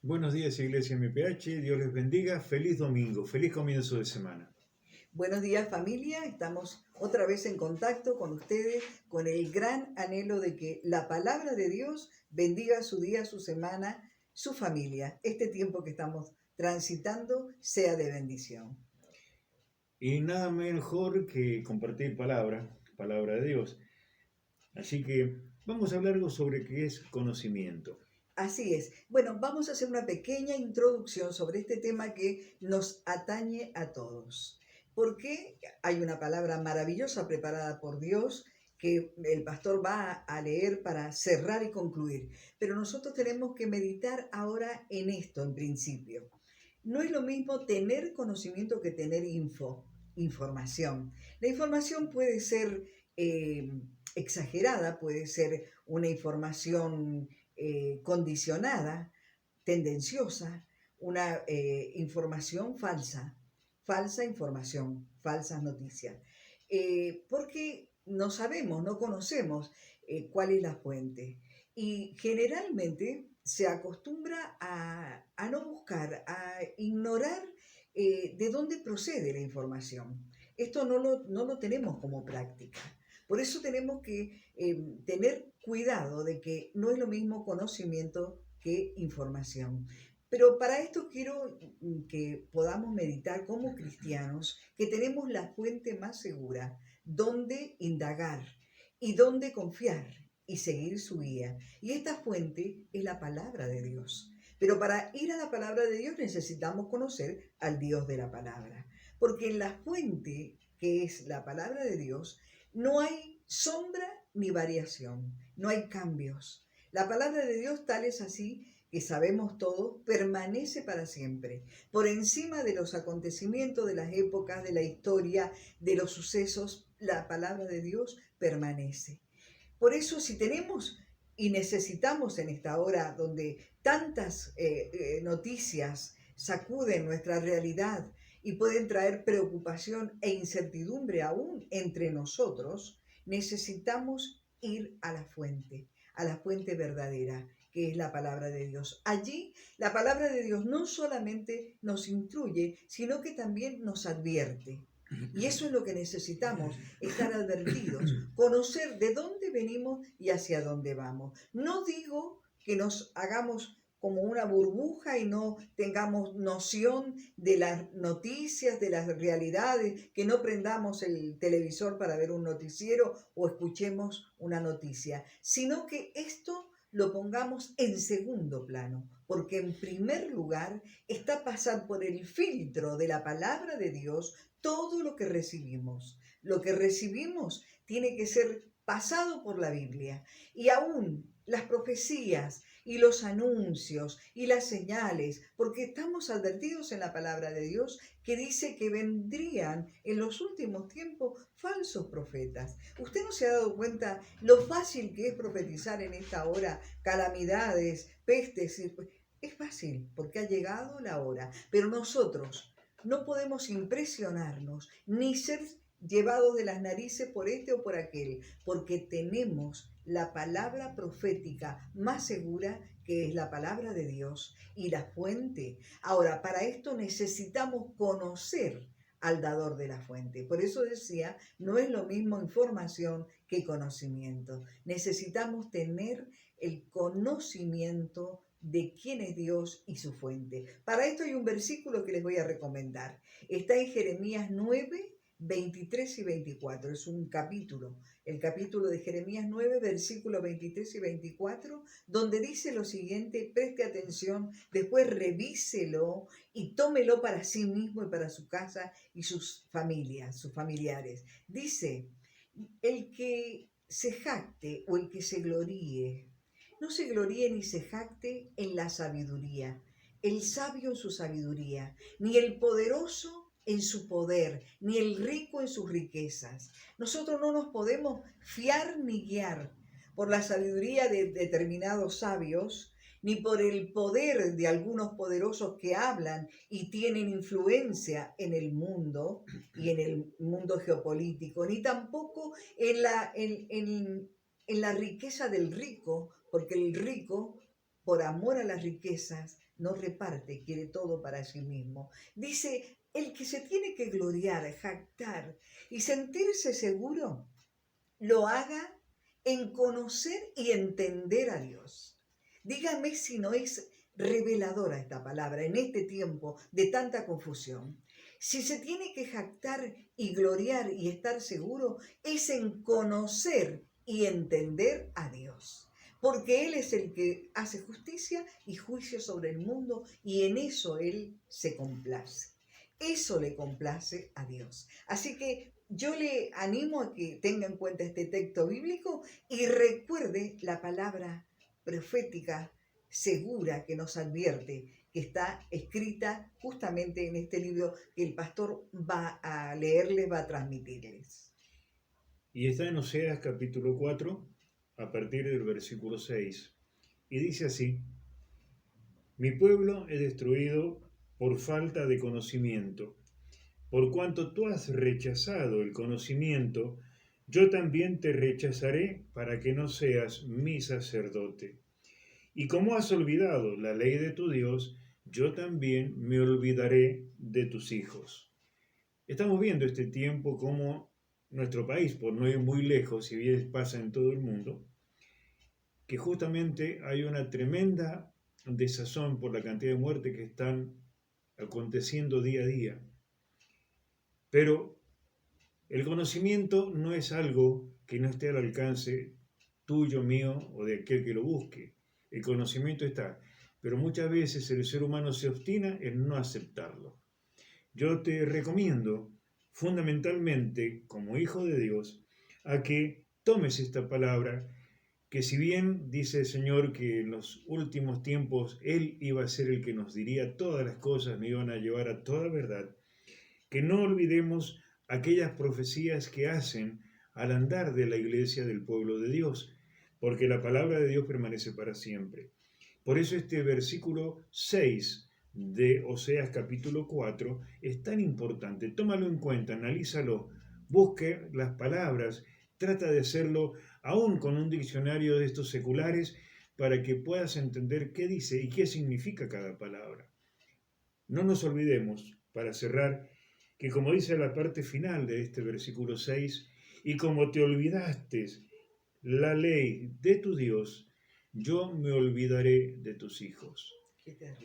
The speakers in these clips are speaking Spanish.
Buenos días, Iglesia MPH. Dios les bendiga. Feliz domingo, feliz comienzo de semana. Buenos días, familia. Estamos otra vez en contacto con ustedes con el gran anhelo de que la palabra de Dios bendiga su día, su semana, su familia. Este tiempo que estamos transitando sea de bendición. Y nada mejor que compartir palabra de Dios. Así que vamos a hablar algo sobre qué es conocimiento. Así es. Bueno, vamos a hacer una pequeña introducción sobre este tema que nos atañe a todos. Porque hay una palabra maravillosa preparada por Dios que el pastor va a leer para cerrar y concluir. Pero nosotros tenemos que meditar ahora en esto, en principio. No es lo mismo tener conocimiento que tener información. La información puede ser exagerada, puede ser una información condicionada, tendenciosa, una información falsa, falsa información, falsas noticias. Porque no sabemos, no conocemos cuál es la fuente. Y generalmente se acostumbra a no buscar, a ignorar de dónde procede la información. Esto no lo tenemos como práctica. Por eso tenemos que tener cuidado de que no es lo mismo conocimiento que información. Pero para esto quiero que podamos meditar como cristianos que tenemos la fuente más segura, donde indagar y donde confiar y seguir su guía. Y esta fuente es la palabra de Dios. Pero para ir a la palabra de Dios necesitamos conocer al Dios de la palabra. Porque en la fuente, que es la palabra de Dios, no hay sombra ni variación, no hay cambios. La palabra de Dios tal es así que sabemos todos, permanece para siempre, por encima de los acontecimientos, de las épocas, de la historia, de los sucesos, la palabra de Dios permanece. Por eso si tenemos y necesitamos en esta hora donde tantas noticias sacuden nuestra realidad y pueden traer preocupación e incertidumbre aún entre nosotros, necesitamos ir a la fuente verdadera, que es la palabra de Dios. Allí la palabra de Dios no solamente nos instruye, sino que también nos advierte. Y eso es lo que necesitamos, estar advertidos, conocer de dónde venimos y hacia dónde vamos. No digo que nos hagamos como una burbuja y no tengamos noción de las noticias, de las realidades, que no prendamos el televisor para ver un noticiero o escuchemos una noticia, sino que esto lo pongamos en segundo plano, porque en primer lugar está pasar por el filtro de la palabra de Dios todo lo que recibimos. Lo que recibimos tiene que ser pasado por la Biblia y aún las profecías y los anuncios y las señales, porque estamos advertidos en la palabra de Dios que dice que vendrían en los últimos tiempos falsos profetas. ¿Usted no se ha dado cuenta lo fácil que es profetizar en esta hora calamidades, pestes? Es fácil porque ha llegado la hora, pero nosotros no podemos impresionarnos ni ser llevados de las narices por este o por aquel, porque tenemos la palabra profética más segura, que es la palabra de Dios y la fuente. Ahora, para esto necesitamos conocer al dador de la fuente. Por eso decía, no es lo mismo información que conocimiento. Necesitamos tener el conocimiento de quién es Dios y su fuente. Para esto hay un versículo que les voy a recomendar. Está en Jeremías 9, 23 y 24. Es un capítulo, el capítulo de Jeremías 9, versículos 23 y 24, donde dice lo siguiente, preste atención, después revíselo y tómelo para sí mismo y para su casa y sus familias, sus familiares. Dice, el que se jacte o el que se gloríe, no se gloríe ni se jacte en la sabiduría, el sabio en su sabiduría, ni el poderoso en su poder, ni el rico en sus riquezas. Nosotros no nos podemos fiar ni guiar por la sabiduría de determinados sabios, ni por el poder de algunos poderosos que hablan y tienen influencia en el mundo y en el mundo geopolítico, ni tampoco en la riqueza del rico, porque el rico por amor a las riquezas, no reparte, quiere todo para sí mismo. Dice, el que se tiene que gloriar, jactar y sentirse seguro, lo haga en conocer y entender a Dios. Dígame si no es reveladora esta palabra en este tiempo de tanta confusión. Si se tiene que jactar y gloriar y estar seguro, es en conocer y entender a Dios. Porque Él es el que hace justicia y juicio sobre el mundo y en eso Él se complace. Eso le complace a Dios. Así que yo le animo a que tenga en cuenta este texto bíblico y recuerde la palabra profética segura que nos advierte, que está escrita justamente en este libro que el pastor va a leerles, va a transmitirles. Y está en Oseas capítulo 4, a partir del versículo 6. Y dice así: Mi pueblo es destruido por falta de conocimiento. Por cuanto tú has rechazado el conocimiento, yo también te rechazaré para que no seas mi sacerdote. Y como has olvidado la ley de tu Dios, yo también me olvidaré de tus hijos. Estamos viendo este tiempo como nuestro país, por no ir muy lejos, si bien pasa en todo el mundo, que justamente hay una tremenda desazón por la cantidad de muertes que están aconteciendo día a día. Pero el conocimiento no es algo que no esté al alcance tuyo, mío o de aquel que lo busque. El conocimiento está, pero muchas veces el ser humano se obstina en no aceptarlo. Yo te recomiendo, fundamentalmente, como hijo de Dios, a que tomes esta palabra, que si bien dice el Señor que en los últimos tiempos Él iba a ser el que nos diría todas las cosas, me iban a llevar a toda verdad, que no olvidemos aquellas profecías que hacen al andar de la iglesia del pueblo de Dios, porque la palabra de Dios permanece para siempre. Por eso este versículo 6 de Oseas capítulo 4 es tan importante. Tómalo en cuenta, analízalo, busque las palabras, trata de hacerlo aún con un diccionario de estos seculares para que puedas entender qué dice y qué significa cada palabra. No nos olvidemos, para cerrar, que como dice la parte final de este versículo 6, y como te olvidaste la ley de tu Dios, yo me olvidaré de tus hijos.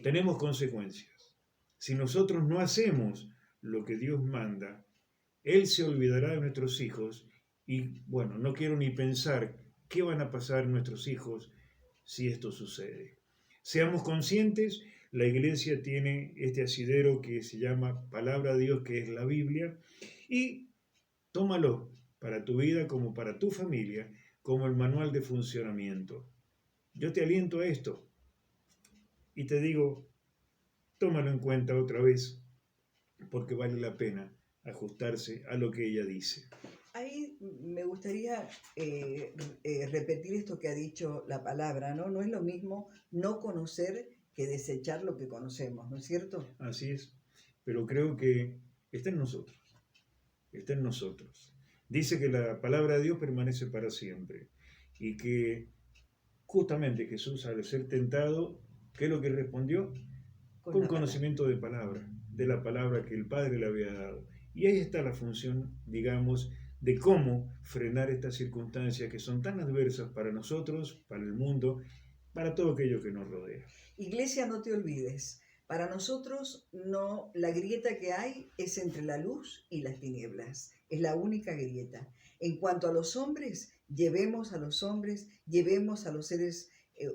Tenemos consecuencias. Si nosotros no hacemos lo que Dios manda, Él se olvidará de nuestros hijos y, bueno, no quiero ni pensar qué van a pasar nuestros hijos si esto sucede. Seamos conscientes, la iglesia tiene este asidero que se llama Palabra de Dios, que es la Biblia, y tómalo para tu vida como para tu familia, como el manual de funcionamiento. Yo te aliento a esto y te digo, tómalo en cuenta otra vez, porque vale la pena ajustarse a lo que ella dice. Ahí me gustaría repetir esto que ha dicho la palabra, ¿no? No es lo mismo no conocer que desechar lo que conocemos, ¿no es cierto? Así es, pero creo que está en nosotros, está en nosotros. Dice que la palabra de Dios permanece para siempre y que justamente Jesús, al ser tentado, ¿qué es lo que respondió? Con conocimiento de la palabra que el Padre le había dado. Y ahí está la función, digamos, de cómo frenar estas circunstancias que son tan adversas para nosotros, para el mundo, para todo aquello que nos rodea. Iglesia, no te olvides. Para nosotros no, la grieta que hay es entre la luz y las tinieblas. Es la única grieta. En cuanto a los hombres, llevemos a los hombres, llevemos a los seres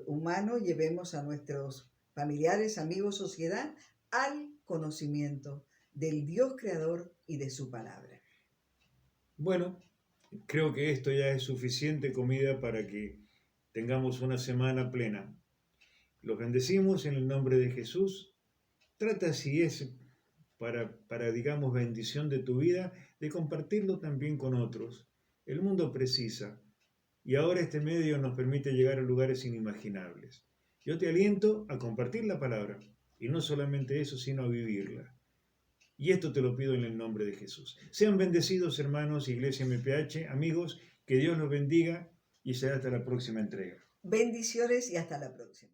humanos, llevemos a nuestros familiares, amigos, sociedad, al conocimiento del Dios creador y de su palabra. Bueno, creo que esto ya es suficiente comida para que tengamos una semana plena. Los bendecimos en el nombre de Jesús. Trata, si es para, digamos, bendición de tu vida, de compartirlo también con otros. El mundo precisa. Y ahora este medio nos permite llegar a lugares inimaginables. Yo te aliento a compartir la palabra. Y no solamente eso, sino a vivirla. Y esto te lo pido en el nombre de Jesús. Sean bendecidos, hermanos, Iglesia MPH, amigos, que Dios los bendiga y será hasta la próxima entrega. Bendiciones y hasta la próxima.